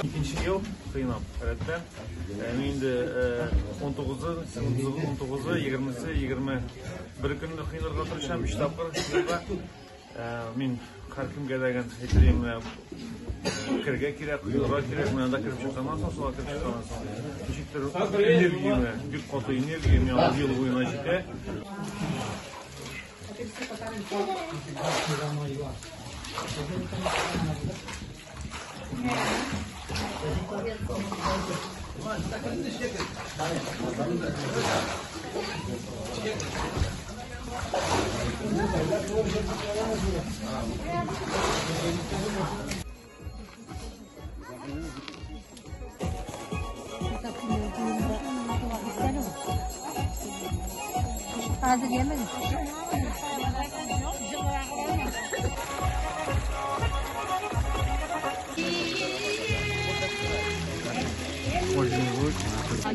İkinci yıl kıyınam. Öğretmen. Şimdi 19'u, 20'si, 20. Bir günde kıyınlarga tırışam, 3 tapkır kıyınlarga. Мен har kimga degan aytayim, kirga kerak, kuyilga kerak, menda kirib chiqqandan so'ng, suva kirib chiqqandan so'ng nechikdir energiyani, buyuk qoti energiya men yil bo'yina ichida. Hazır yemedim.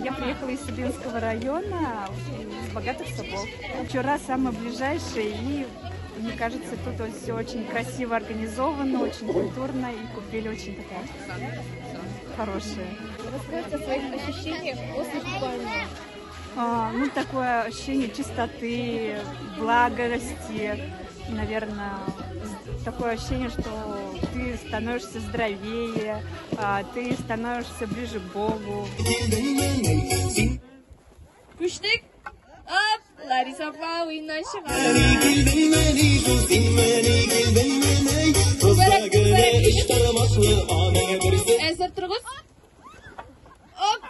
Я приехала из Сибирского района, с богатых собов. Вчера самый ближайший, и мне кажется, тут все очень красиво организовано, очень культурно, и купили очень такая хорошая. Расскажите о своих ощущениях после купания. Ну, такое ощущение чистоты, благости, наверное, такое ощущение, что ты становишься здоровее, ты становишься ближе к Богу. Куштык! Оп! Лариса Павловна Эзер тұрғыз. Оп! Оп!